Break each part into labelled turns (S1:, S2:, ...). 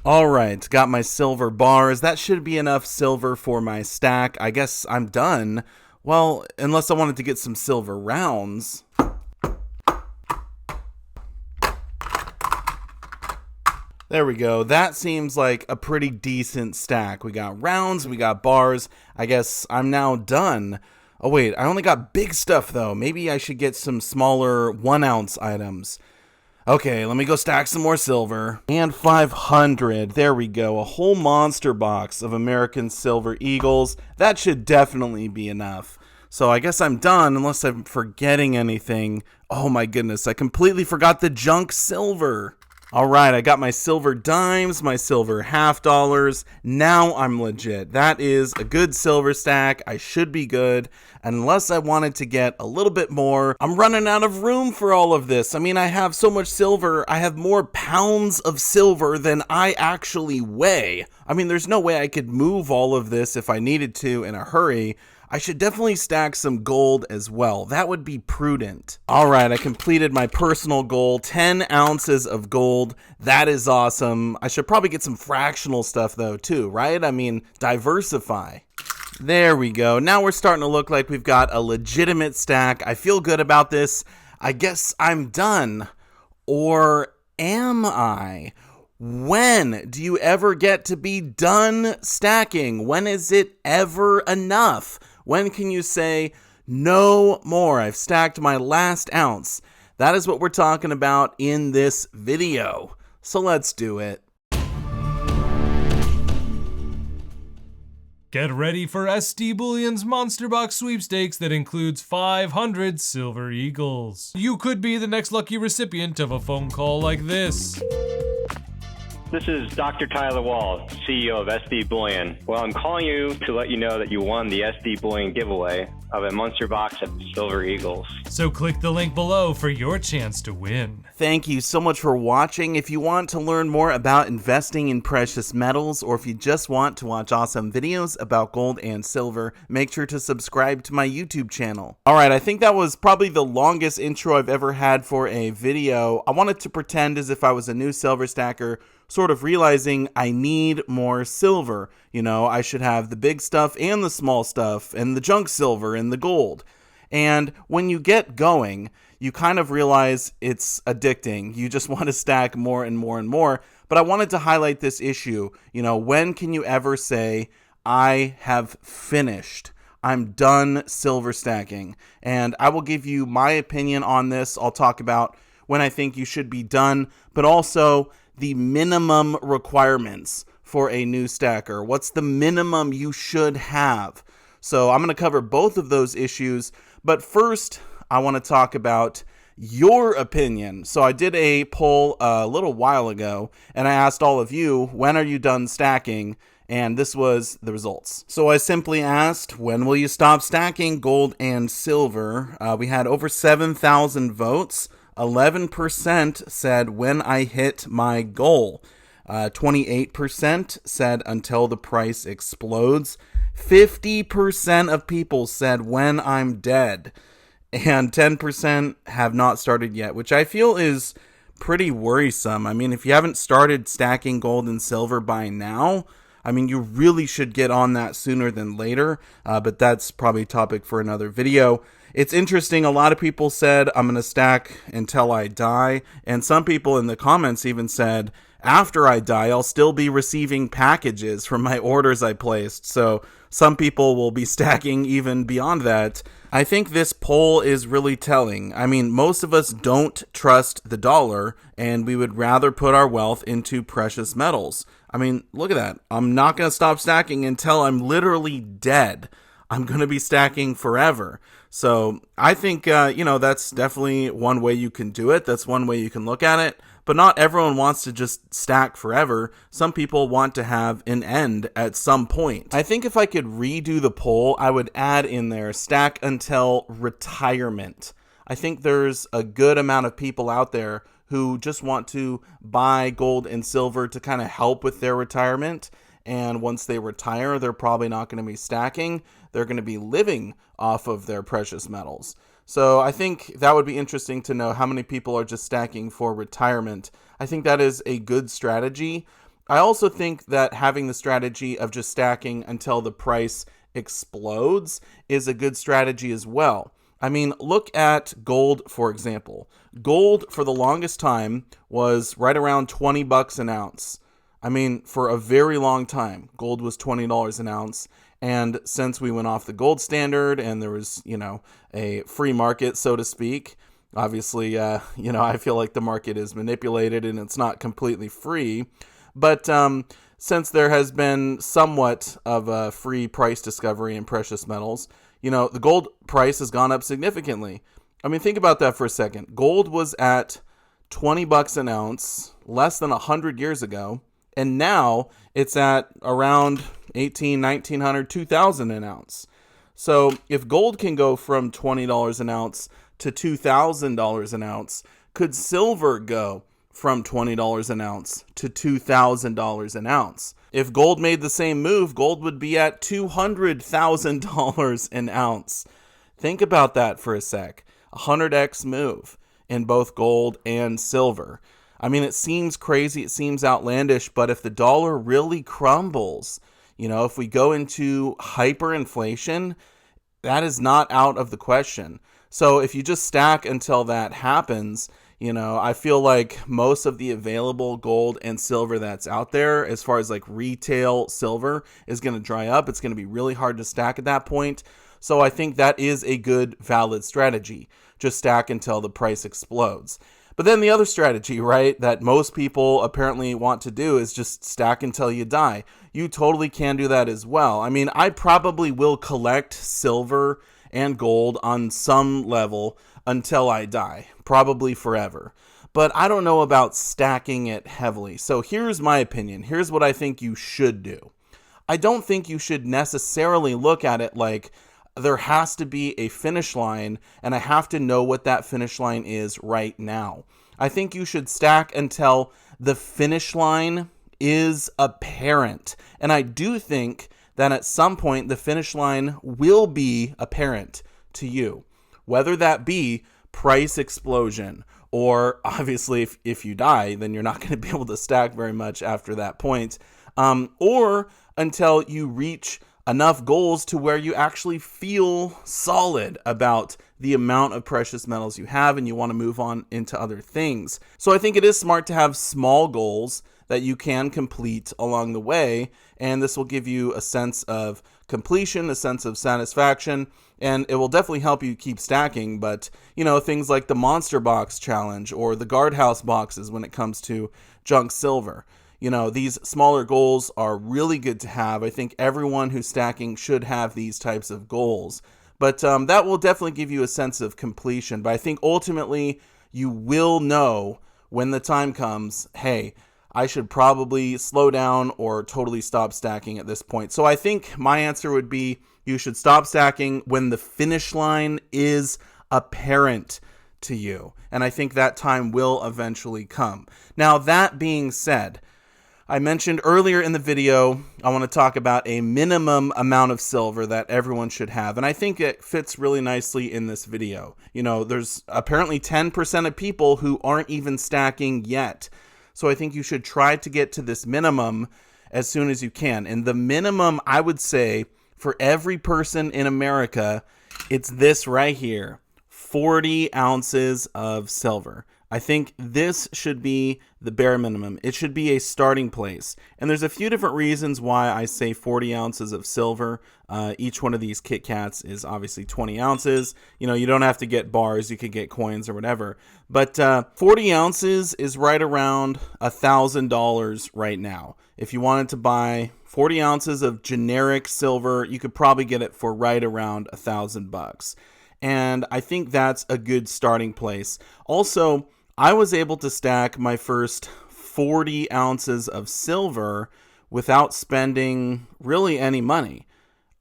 S1: Alright, got my silver bars. That should be enough silver for my stack. I guess I'm done. Well, unless I wanted to get some silver rounds. There we go. That seems like a pretty decent stack. We got rounds, we got bars. I guess I'm now done. Oh wait, I only got big stuff though. Maybe I should get some smaller 1-ounce items. Okay, let me go stack some more silver. And 500. There we go. A whole monster box of American Silver Eagles. That should definitely be enough. So I guess I'm done unless I'm forgetting anything. Oh my goodness, I completely forgot the junk silver. Alright, I got my silver dimes, my silver half dollars. Now I'm legit. That is a good silver stack. I should be good. Unless I wanted to get a little bit more. I'm running out of room for all of this. I mean, I have so much silver. I have more pounds of silver than I actually weigh. I mean, there's no way I could move all of this if I needed to in a hurry. I should definitely stack some gold as well. That would be prudent. All right, I completed my personal goal, 10 ounces of gold. That is awesome. I should probably get some fractional stuff though too, right? I mean, diversify. There we go. Now we're starting to look like we've got a legitimate stack. I feel good about this. I guess I'm done. Or am I? When do you ever get to be done stacking? When is it ever enough? When can you say, no more, I've stacked my last ounce? That is what we're talking about in this video. So let's do it.
S2: Get ready for SD Bullion's Monster Box sweepstakes that includes 500 Silver Eagles. You could be the next lucky recipient of a phone call like this.
S3: This is Dr. Tyler Wall, CEO of SD Bullion. Well, I'm calling you to let you know that you won the SD Bullion giveaway of a monster box of Silver Eagles.
S2: So click the link below for your chance to win.
S1: Thank you so much for watching. If you want to learn more about investing in precious metals, or if you just want to watch awesome videos about gold and silver, make sure to subscribe to my YouTube channel. Alright, I think that was probably the longest intro I've ever had for a video. I wanted to pretend as if I was a new silver stacker, sort of realizing I need more silver. You know, I should have the big stuff and the small stuff and the junk silver and the gold. And when you get going, you kind of realize it's addicting. You just want to stack more and more and more. But I wanted to highlight this issue. You know, when can you ever say, I have finished? I'm done silver stacking. And I will give you my opinion on this. I'll talk about when I think you should be done, but also the minimum requirements for a new stacker. What's the minimum you should have? So I'm going to cover both of those issues, but first I want to talk about your opinion. So I did a poll a little while ago, and I asked all of you, when are you done stacking? And this was the results. So I simply asked, when will you stop stacking gold and silver? We had over 7,000 votes. 11% said when I hit my goal. 28% said until the price explodes. 50% of people said when I'm dead. And 10% have not started yet, which I feel is pretty worrisome. I mean, if you haven't started stacking gold and silver by now, I mean, you really should get on that sooner than later, but that's probably a topic for another video. It's interesting, a lot of people said, I'm going to stack until I die, and some people in the comments even said, after I die, I'll still be receiving packages from my orders I placed, so some people will be stacking even beyond that. I think this poll is really telling. I mean, most of us don't trust the dollar, and we would rather put our wealth into precious metals. I mean, look at that. I'm not going to stop stacking until I'm literally dead. I'm going to be stacking forever. So I think, that's definitely one way you can do it. That's one way you can look at it. But not everyone wants to just stack forever. Some people want to have an end at some point. I think if I could redo the poll, I would add in there stack until retirement. I think there's a good amount of people out there who just want to buy gold and silver to kind of help with their retirement. And once they retire, they're probably not going to be stacking. They're going to be living off of their precious metals. So I think that would be interesting to know how many people are just stacking for retirement. I think that is a good strategy. I also think that having the strategy of just stacking until the price explodes is a good strategy as well. I mean, look at gold, for example. Gold for the longest time was right around 20 bucks an ounce. I mean, for a very long time, gold was $20 an ounce. And since we went off the gold standard and there was, a free market, so to speak, obviously, I feel like the market is manipulated and it's not completely free. But since there has been somewhat of a free price discovery in precious metals, the gold price has gone up significantly. I mean, think about that for a second. Gold was at 20 bucks an ounce less than 100 years ago, and now it's at around 18, 1900, 2000 an ounce. So if gold can go from $20 an ounce to $2,000 an ounce, could silver go from $20 an ounce to $2,000 an ounce? If gold made the same move, gold would be at $200,000 an ounce. Think about that for a sec. 100x move in both gold and silver. I mean, it seems crazy, it seems outlandish, but if the dollar really crumbles, if we go into hyperinflation, that is not out of the question. So if you just stack until that happens, I feel like most of the available gold and silver that's out there, as far as like retail silver, is going to dry up. It's going to be really hard to stack at that point. So I think that is a good, valid strategy. Just stack until the price explodes. But then the other strategy, right, that most people apparently want to do is just stack until you die. You totally can do that as well. I mean, I probably will collect silver and gold on some level until I die, probably forever. But I don't know about stacking it heavily. So here's my opinion. Here's what I think you should do. I don't think you should necessarily look at it like there has to be a finish line and I have to know what that finish line is right now. I think you should stack until the finish line is apparent. And I do think that at some point the finish line will be apparent to you. Whether that be price explosion, or obviously if you die, then you're not going to be able to stack very much after that point, or until you reach enough goals to where you actually feel solid about the amount of precious metals you have and you want to move on into other things. So I think it is smart to have small goals that you can complete along the way, and this will give you a sense of completion, a sense of satisfaction, and it will definitely help you keep stacking. But things like the Monster Box Challenge or the Guardhouse boxes when it comes to junk silver, these smaller goals are really good to have. I think everyone who's stacking should have these types of goals, but that will definitely give you a sense of completion. But I think ultimately you will know when the time comes, hey, I should probably slow down or totally stop stacking at this point. So I think my answer would be you should stop stacking when the finish line is apparent to you. And I think that time will eventually come. Now, that being said, I mentioned earlier in the video, I want to talk about a minimum amount of silver that everyone should have. And I think it fits really nicely in this video. There's apparently 10% of people who aren't even stacking yet. So I think you should try to get to this minimum as soon as you can. And the minimum, I would say, for every person in America, it's this right here, 40 ounces of silver. I think this should be the bare minimum. It should be a starting place. And there's a few different reasons why I say 40 ounces of silver. Each one of these Kit Kats is obviously 20 ounces. You don't have to get bars. You could get coins or whatever. But 40 ounces is right around $1,000 right now. If you wanted to buy 40 ounces of generic silver, you could probably get it for right around $1,000. And I think that's a good starting place. Also, I was able to stack my first 40 ounces of silver without spending really any money.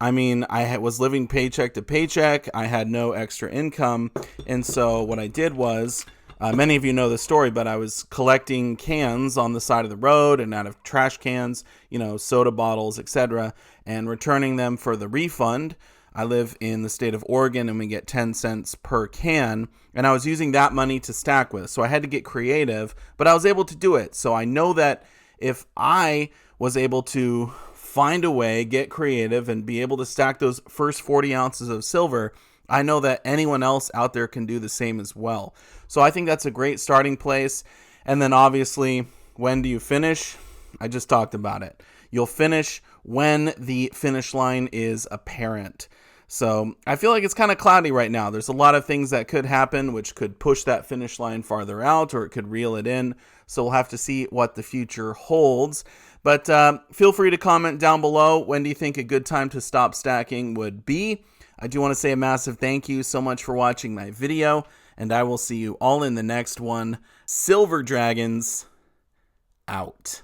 S1: I mean, I was living paycheck to paycheck. I had no extra income. And so what I did was, many of you know the story, but I was collecting cans on the side of the road and out of trash cans, soda bottles, etc., and returning them for the refund. I live in the state of Oregon and we get 10 cents per can, and I was using that money to stack with. So I had to get creative, but I was able to do it. So I know that if I was able to find a way, get creative, and be able to stack those first 40 ounces of silver, I know that anyone else out there can do the same as well. So I think that's a great starting place. And then obviously, when do you finish? I just talked about it. You'll finish when the finish line is apparent. So I feel like it's kind of cloudy right now. There's a lot of things that could happen, which could push that finish line farther out, or it could reel it in. So we'll have to see what the future holds. But feel free to comment down below. When do you think a good time to stop stacking would be? I do want to say a massive thank you so much for watching my video, and I will see you all in the next one. Silver Dragons, out.